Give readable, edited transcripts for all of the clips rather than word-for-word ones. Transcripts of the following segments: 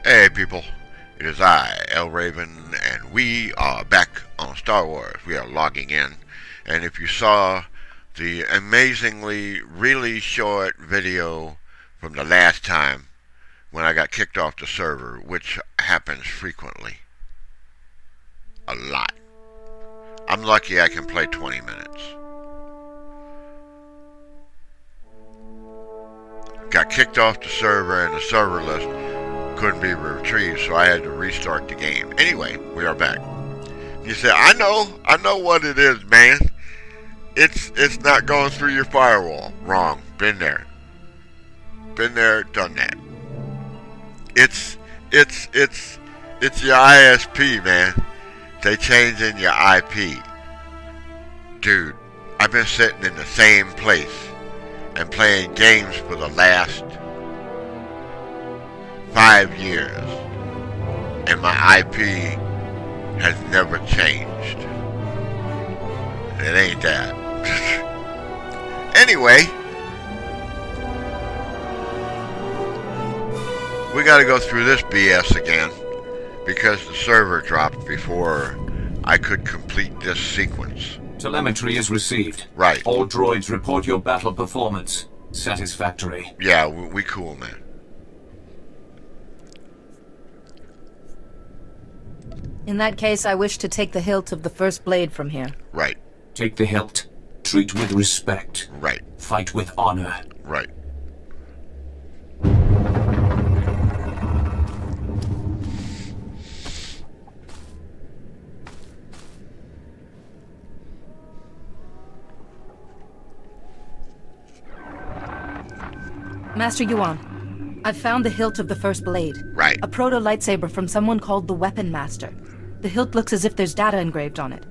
Hey people, it is I, El Raven, and we are back on Star Wars. We are logging in, and if you saw the amazingly really short video from the last time when I got kicked off the server, which happens frequently, a lot. I'm lucky I can play 20 minutes. Got kicked off the server and the server list couldn't be retrieved, so I had to restart the game. Anyway, we are back. You say, I know what it is, man. It's not going through your firewall. Wrong. Been there, done that. It's your ISP, man. They changing your IP. Dude, I've been sitting in the same place and playing games for the last 5 years, and my IP has never changed. It ain't that. Anyway, we gotta go through this BS again because the server dropped before I could complete this sequence. Telemetry is received. Right. All droids report your battle performance. Satisfactory. Yeah, we cool, man. In that case, I wish to take the hilt of the first blade from here. Right. Take the hilt. Treat with respect. Right. Fight with honor. Right. Master Yuan, I've found the hilt of the first blade. Right. A proto-lightsaber from someone called the Weapon Master. The hilt looks as if there's data engraved on it.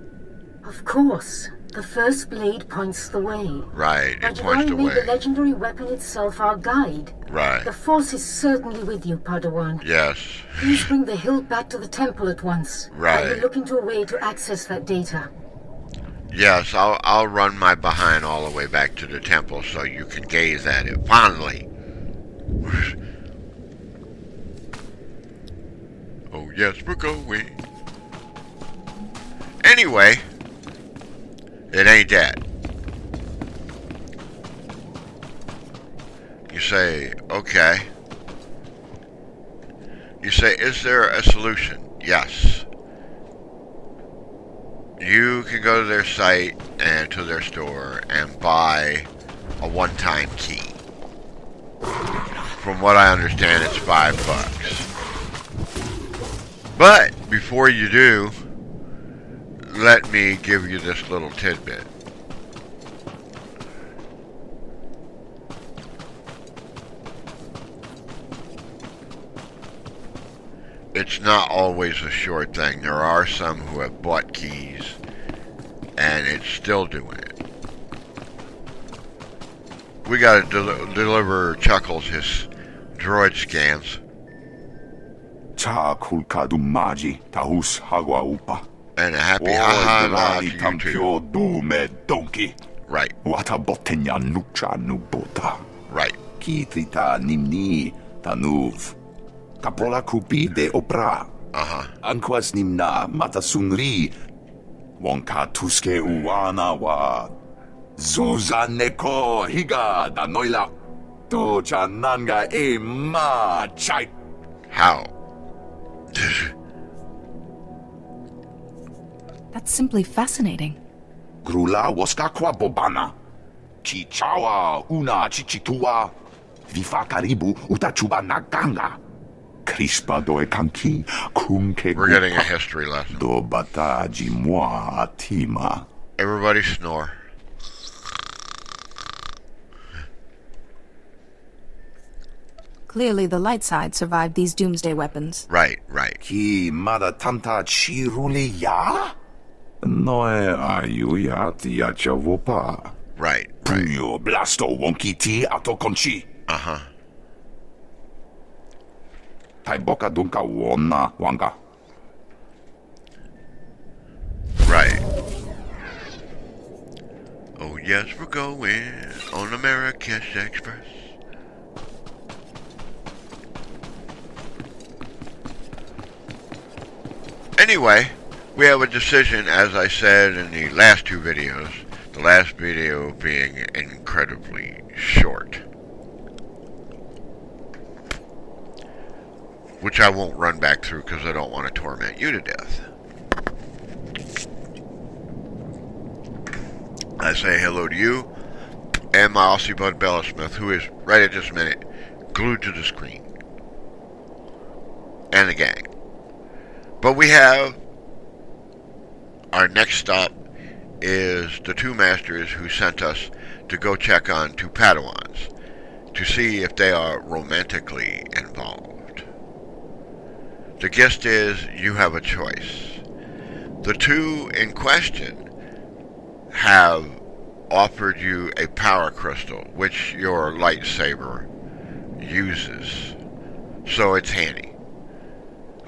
Of course. The first blade points the way. Right, but it points the way. made the legendary weapon itself our guide. Right. The Force is certainly with you, Padawan. Yes. Please bring the hilt back to the temple at once. Right. I'll be looking to a way to access that data. Yes, I'll run my behind all the way back to the temple so you can gaze at it fondly. Oh yes, we're going. Anyway, it ain't that. You say, okay. You say, is there a solution? Yes. You can go to their site and to their store and buy a one-time key. From what I understand, it's $5. But before you do, let me give you this little tidbit. It's not always a sure thing. There are some who have bought keys and it's still doing it. We gotta deliver Chuckles his droid scans. And a happy haha laugh to you too. Right. Right. Kitita nimni tanuv. Kapola kupi de opra. Anquas nimna matasunri. Wonka tuske uwana wa. Zuzaneko higa da noila. To chananga e ma chai. How? That's simply fascinating. Grula waskakwa bobana. Chichawa una chichitua. Vifa karibu utachuba naganga. Crispa doe kanki kunke. We're getting a history lesson. Do bataji moi atima. Everybody snore. Clearly, the light side survived these doomsday weapons. Right, right. Ki mada tanta chiruli ya? Noe ayuya tia chavopa. Right, right. Punyo blasto wonki ti atokonchi. Taiboka dunka wona wanga. Right. Oh yes, we're going on America's Express. Anyway, we have a decision, as I said in the last two videos. The last video being incredibly short, which I won't run back through because I don't want to torment you to death. I say hello to you and my Aussie bud Bella Smith, who is right at this minute glued to the screen, and the gang. But we have our next stop is the two masters who sent us to go check on two Padawans to see if they are romantically involved. The gist is you have a choice. The two in question have offered you a power crystal, which your lightsaber uses, so it's handy.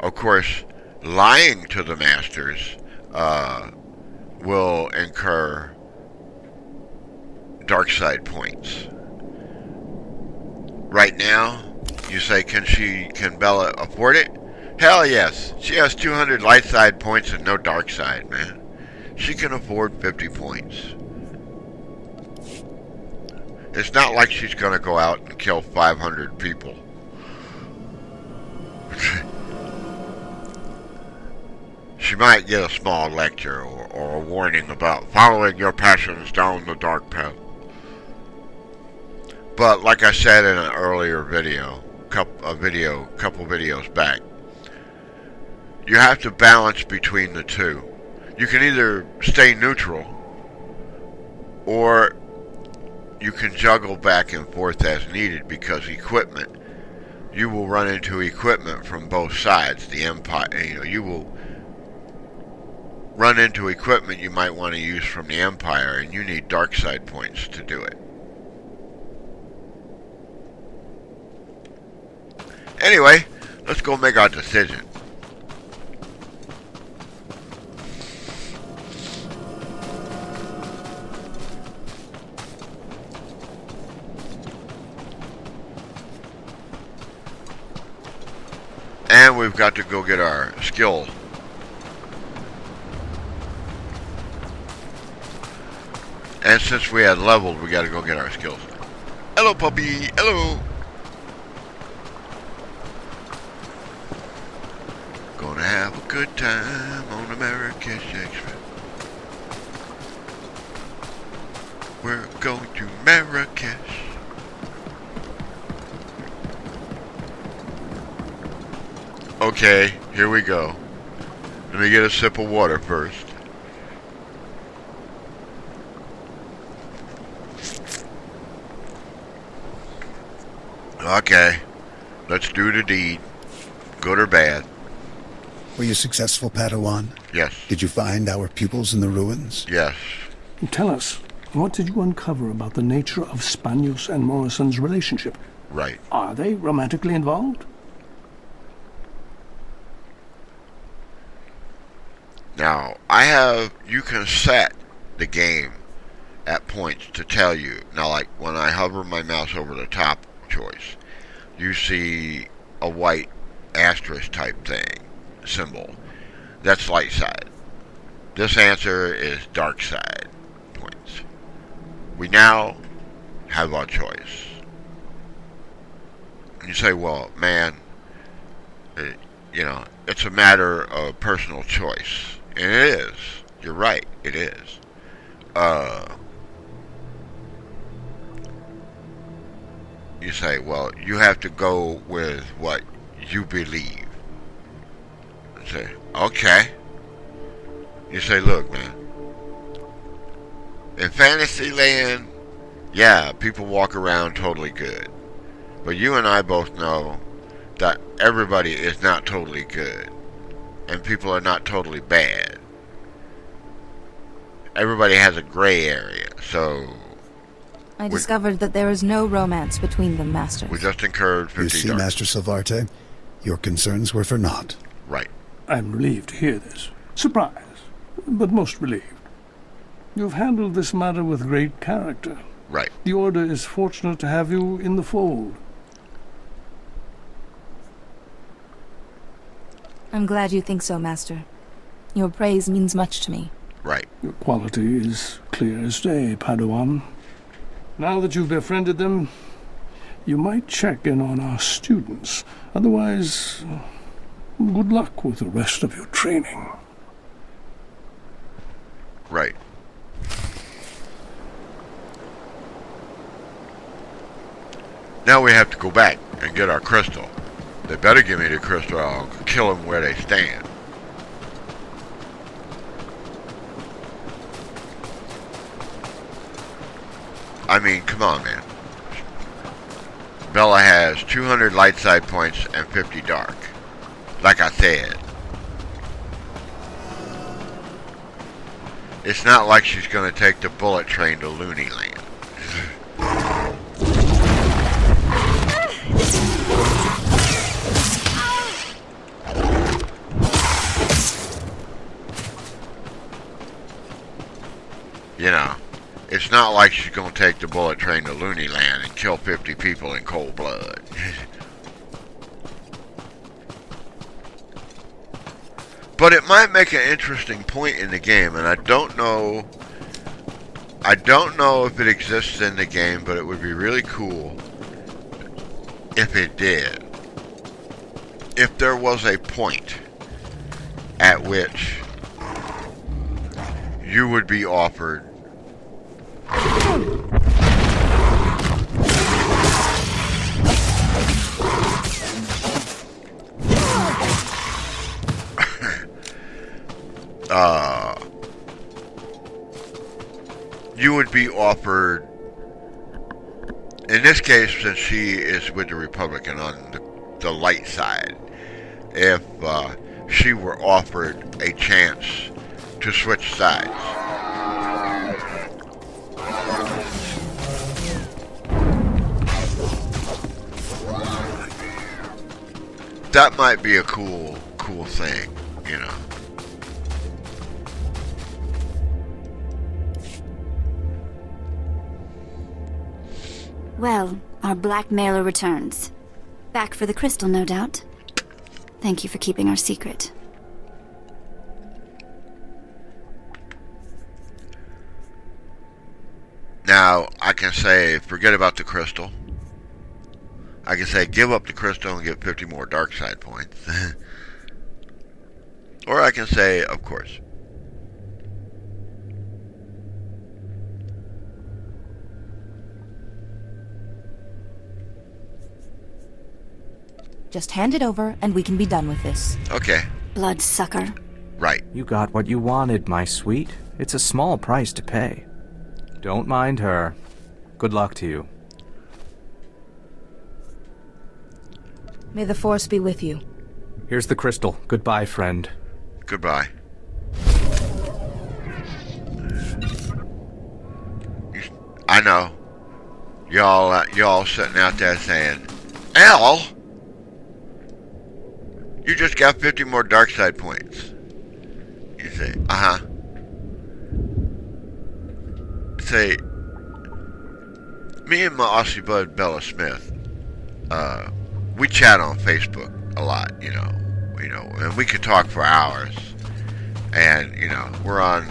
Of course, lying to the masters will incur dark side points. Right now, you say, can Bella afford it? Hell yes. She has 200 light side points and no dark side, man. She can afford 50 points. It's not like she's going to go out and kill 500 people. She might get a small lecture or a warning about following your passions down the dark path. But like I said in an earlier video, couple videos back, you have to balance between the two. You can either stay neutral, or you can juggle back and forth as needed, because equipment, you will run into equipment from both sides. The Empire, you will run into equipment you might want to use from the Empire, and you need dark side points to do it. Anyway, let's go make our decision. And we've got to go get our skill. And since we had leveled, we got to go get our skills. Hello, puppy. Hello. Gonna have a good time on the Marrakesh Express. We're going to Marrakesh. Okay, here we go. Let me get a sip of water first. Okay, let's do the deed. Good or bad? Were you successful, Padawan? Yes. Did you find our pupils in the ruins? Yes. Tell us, what did you uncover about the nature of Spanius and Morrison's relationship? Right. Are they romantically involved? Now, you can set the game at points to tell you. Now, like when I hover my mouse over the top choice, you see a white asterisk type thing, symbol. That's light side. This answer is dark side points. We now have our choice. And you say, well, man, it's a matter of personal choice. And it is. You're right, it is. You say, well, you have to go with what you believe. You say, okay. You say, look, man, in Fantasyland, yeah, people walk around totally good. But you and I both know that everybody is not totally good. And people are not totally bad. Everybody has a gray area, so... I discovered that there is no romance between them, Masters. We just incurred 50 You see, dark. Master Silvarte, your concerns were for naught. Right. I'm relieved to hear this. Surprised, but most relieved. You've handled this matter with great character. Right. The Order is fortunate to have you in the fold. I'm glad you think so, Master. Your praise means much to me. Right. Your quality is clear as day, Padawan. Now that you've befriended them, you might check in on our students. Otherwise, good luck with the rest of your training. Right. Now we have to go back and get our crystal. They better give me the crystal or I'll kill them where they stand. I mean, come on, man. Bella has 200 light side points and 50 dark. Like I said. It's not like she's going to take the bullet train to Looney Land. You know, it's not like she's going to take the bullet train to Looney Land and kill 50 people in cold blood. But it might make an interesting point in the game, and I don't know if it exists in the game, but it would be really cool if it did. If there was a point at which you would be offered in this case, since she is with the Republican on the light side, if she were offered a chance to switch sides. That might be a cool thing, you know. Well, our blackmailer returns. Back for the crystal, no doubt. Thank you for keeping our secret. Now, I can say, forget about the crystal. I can say, give up the crystal and get 50 more dark side points. Or I can say, of course. Just hand it over, and we can be done with this. Okay. Bloodsucker. Right. You got what you wanted, my sweet. It's a small price to pay. Don't mind her. Good luck to you. May the Force be with you. Here's the crystal. Goodbye, friend. Goodbye. I know. Y'all sitting out there saying, Al, you just got 50 more dark side points. You say, uh-huh. Say, me and my Aussie bud Bella Smith, we chat on Facebook a lot, you know, and we could talk for hours. And, you know, we're on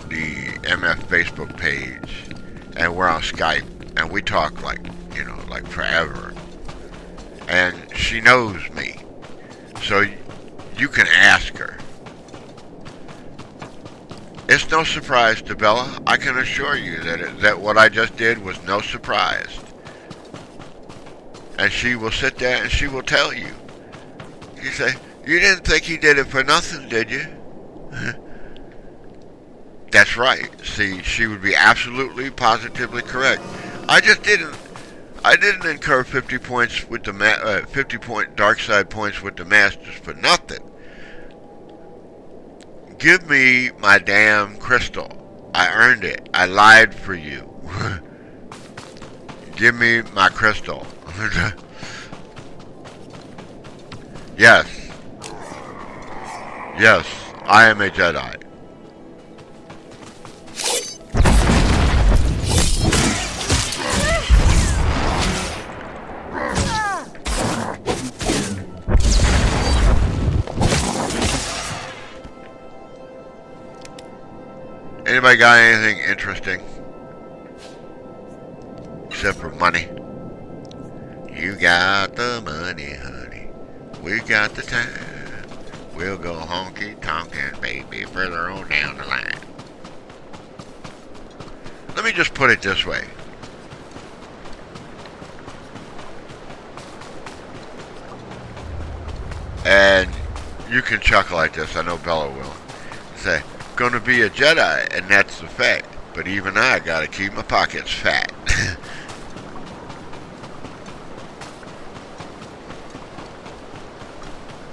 the MF Facebook page, and we're on Skype, and we talk like forever. And she knows me, so you can ask her. It's no surprise to Bella. I can assure you that what I just did was no surprise. And she will sit there and she will tell you. You say, you didn't think he did it for nothing, did you? That's right. See, she would be absolutely, positively correct. I didn't incur 50 points with the 50 point dark side points with the masters for nothing. Give me my damn crystal. I earned it. I lied for you. Give me my crystal. Yes. Yes, I am a Jedi. Anybody got anything interesting? Except for money. You got the money, honey. We got the time. We'll go honky-tonkin', baby, further on down the line. Let me just put it this way. And you can chuckle at this. I know Bella will. Say, gonna be a Jedi, and that's the fact. But even I gotta keep my pockets fat.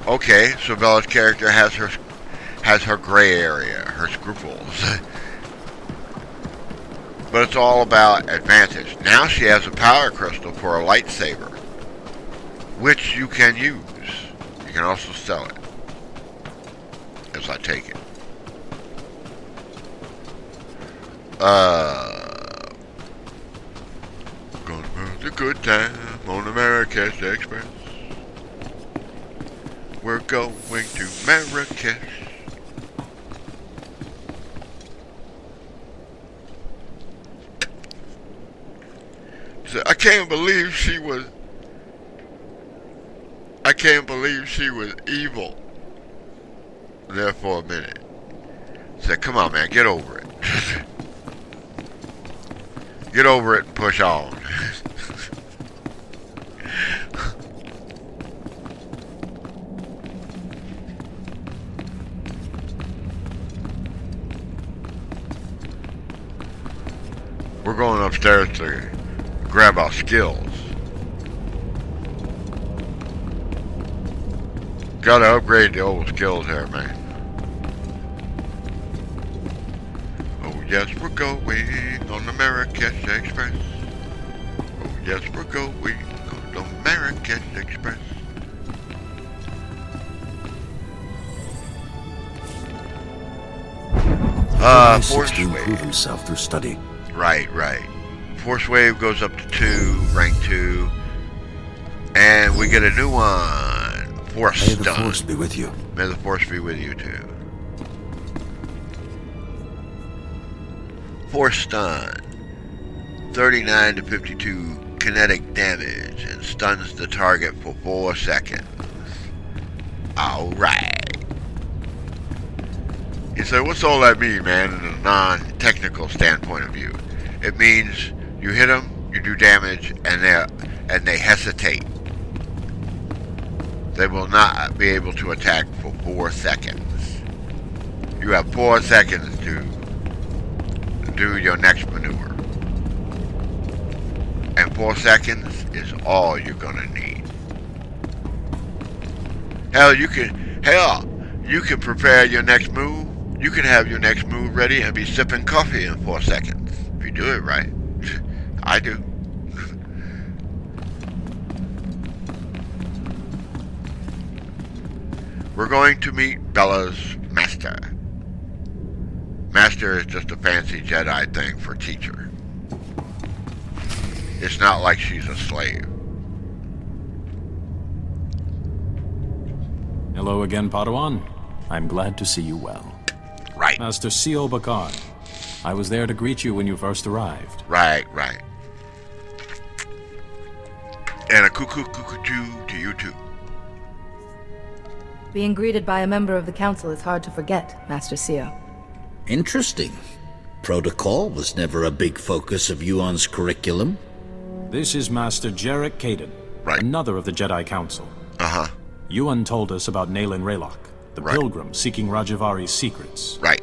Okay, so Bella's character has her gray area, her scruples. But it's all about advantage. Now she has a power crystal for a lightsaber, which you can use. You can also sell it, as I take it. Gonna have a good time on Marrakesh Express. We're going to Marrakesh. So I can't believe she was evil there for a minute. Said, come on, man, get over it. Get over it and push on. We're going upstairs to grab our skills. Gotta upgrade the old skills there, man. Oh yes, we're going on the Marrakesh Express. Oh yes, we're going on the Marrakesh Express. Force to wave. improve himself through study. Right. Force wave goes up to 2, rank 2. And we get a new one. Force stun. May the Force be with you. May the Force be with you too. Force stun. 39 to 52 kinetic damage and stuns the target for 4 seconds. Alright. You say, what's all that mean, man, in a non-technical standpoint of view? It means you hit them, you do damage, and they hesitate. They will not be able to attack for 4 seconds. You have 4 seconds to do your next maneuver. And 4 seconds is all you're gonna need. Hell, you can prepare your next move. You can have your next move ready and be sipping coffee in 4 seconds. If you do it right. I do. We're going to meet Bella's master. Master is just a fancy Jedi thing for teacher. It's not like she's a slave. Hello again, Padawan. I'm glad to see you well. Right. Master C.O. Bakar. I was there to greet you when you first arrived. Right. And a cuckoo to you too. Being greeted by a member of the Council is hard to forget, Master Seo. Interesting. Protocol was never a big focus of Yuan's curriculum. This is Master Jarek Kaden, right. Another of the Jedi Council. Uh-huh. Yuan told us about Naylan Raylock, the pilgrim seeking Rajavari's secrets. Right.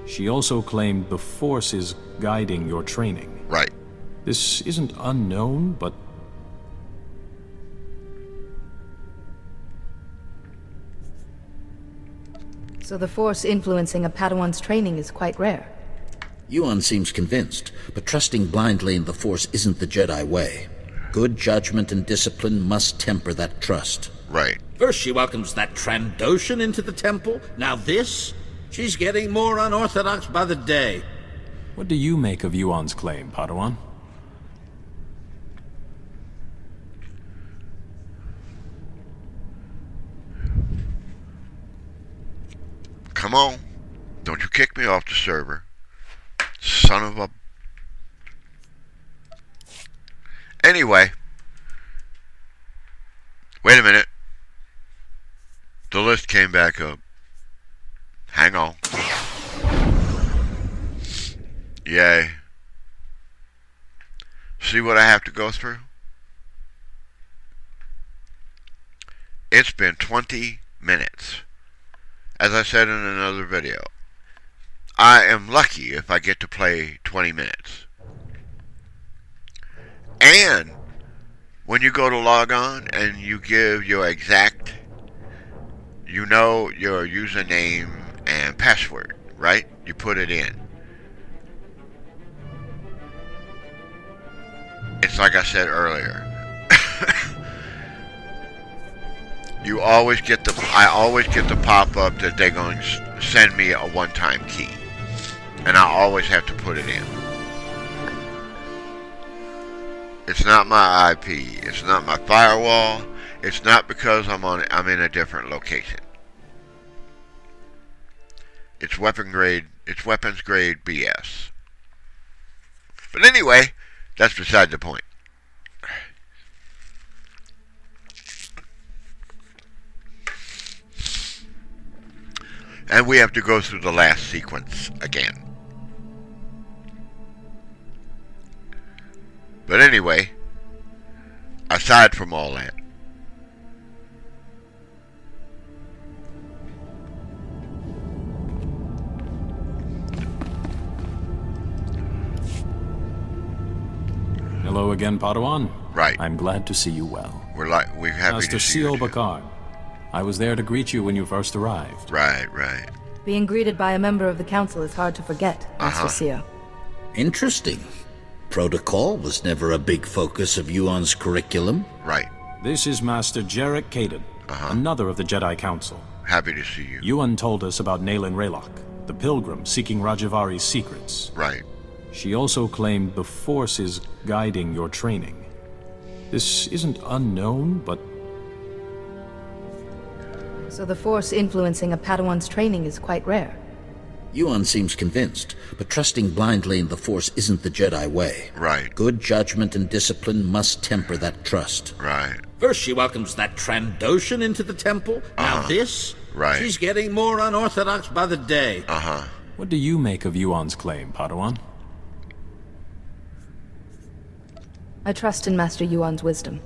She also claimed the Force is guiding your training. Right. This isn't unknown, but... So the Force influencing a Padawan's training is quite rare. Yuan seems convinced, but trusting blindly in the Force isn't the Jedi way. Good judgment and discipline must temper that trust. Right. First she welcomes that Trandoshan into the temple, now this? She's getting more unorthodox by the day. What do you make of Yuan's claim, Padawan? Come on. Don't you kick me off the server. son of a... Anyway. Wait a minute. The list came back up. Hang on. Yay. See what I have to go through? It's been 20 minutes. As I said in another video, I am lucky if I get to play 20 minutes. And when you go to log on and you give your exact, you know, your username and password, right? You put it in. It's like I said earlier. I always get the pop-up that they're going to send me a one-time key. And I always have to put it in. It's not my IP. It's not my firewall. It's not because I'm in a different location. It's weapons grade BS. But anyway, that's beside the point. And we have to go through the last sequence again. But anyway, aside from all that, Hello again, Padawan. Right. I'm glad to see you well. We're happy Master to see you. Seal Bakar. I was there to greet you when you first arrived. Right. Being greeted by a member of the council is hard to forget, Master Seal. Interesting. Protocol was never a big focus of Yuan's curriculum. Right. This is Master Jarek Kaden, another of the Jedi Council. Happy to see you. Yuan told us about Naylin Raylock, the pilgrim seeking Rajavari's secrets. Right. She also claimed the Force is guiding your training. This isn't unknown, but... So the Force influencing a Padawan's training is quite rare. Yuan seems convinced, but trusting blindly in the Force isn't the Jedi way. Right. Good judgment and discipline must temper that trust. Right. First she welcomes that Trandoshan into the temple, now this? Right. She's getting more unorthodox by the day. What do you make of Yuan's claim, Padawan? I trust in Master Yuan's wisdom.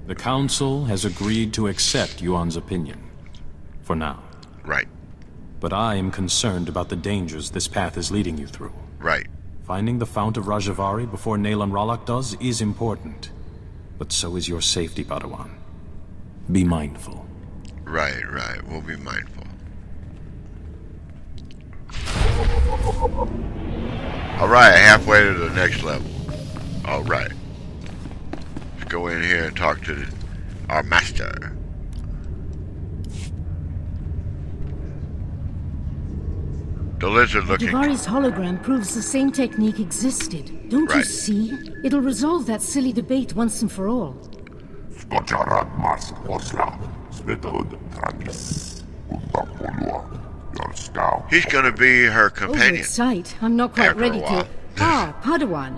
The Council has agreed to accept Yuan's opinion. For now. Right. But I am concerned about the dangers this path is leading you through. Right. Finding the Fount of Rajavari before Naylin Raylock does is important. But so is your safety, Padawan. Be mindful. Right. We'll be mindful. Alright, halfway to the next level. Alright. Let's go in here and talk to our master. The lizard looking... Rajavari's hologram proves the same technique existed. Don't you see? It'll resolve that silly debate once and for all. He's gonna be her companion. Over sight, I'm not quite ready to... Padawan.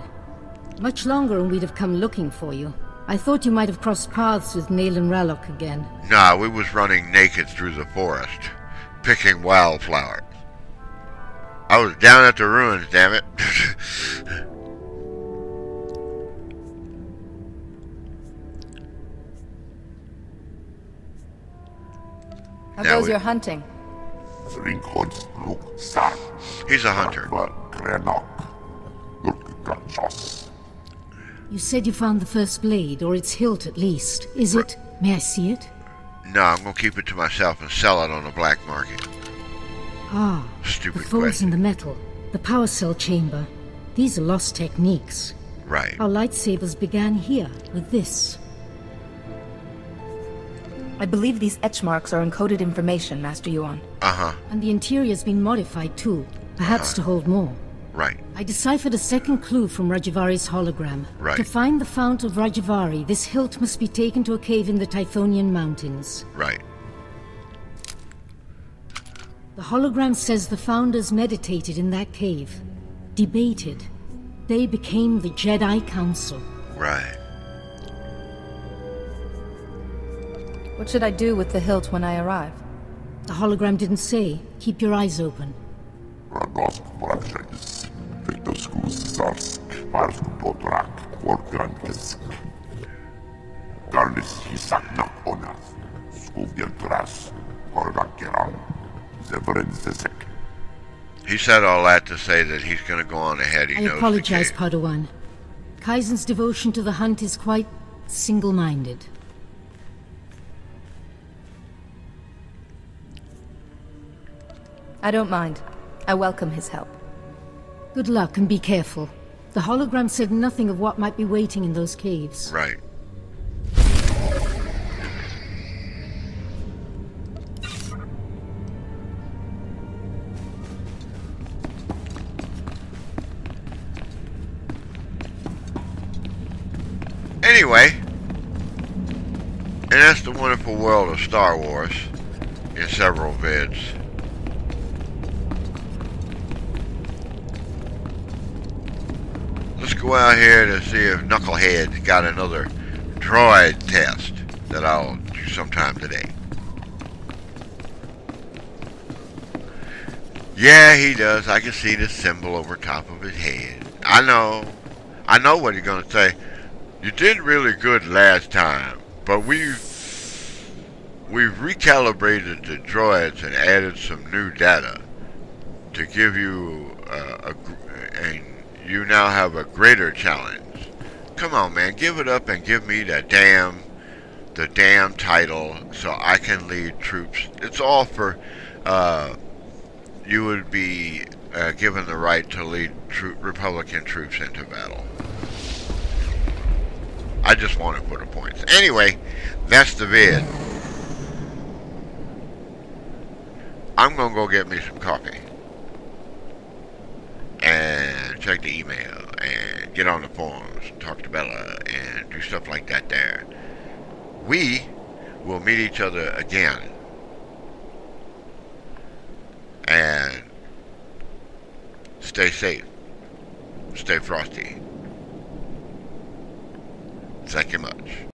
Much longer and we'd have come looking for you. I thought you might have crossed paths with Naylin Raylock again. Nah, we was running naked through the forest, picking wildflowers. I was down at the ruins, damn it. How goes your hunting? He's a hunter. You said you found the first blade, or its hilt at least. Is it? May I see it? No, I'm gonna keep it to myself and sell it on the black market. Stupid the folds question. in the metal, the power cell chamber. These are lost techniques. Right. Our lightsabers began here, with this. I believe these etch marks are encoded information, Master Yuan. And the interior's been modified too, perhaps to hold more. Right. I deciphered a second clue from Rajavari's hologram. Right. To find the Fount of Rajavari, this hilt must be taken to a cave in the Typhonian Mountains. Right. The hologram says the Founders meditated in that cave. debated. They became the Jedi Council. Right. What should I do with the hilt when I arrive? The hologram didn't say. Keep your eyes open. He said all that to say that he's going to go on ahead. I apologize, Padawan. Kaizen's devotion to the hunt is quite single-minded. I don't mind. I welcome his help. Good luck and be careful. The hologram said nothing of what might be waiting in those caves. Right. Anyway, and that's the wonderful world of Star Wars in several vids. Let's go out here to see if Knucklehead's got another droid test that I'll do sometime today. Yeah, he does. I can see the symbol over top of his head. I know what he's going to say. You did really good last time, but we've recalibrated the droids and added some new data to give you and you now have a greater challenge. Come on, man, give it up and give me the damn title so I can lead troops. It's all for you would be given the right to lead Republican troops into battle. I just wanted for the points. Anyway, that's the vid. I'm going to go get me some coffee. And check the email. And get on the forums. Talk to Bella. And do stuff like that there. We will meet each other again. And stay safe. Stay frosty. Thank you much.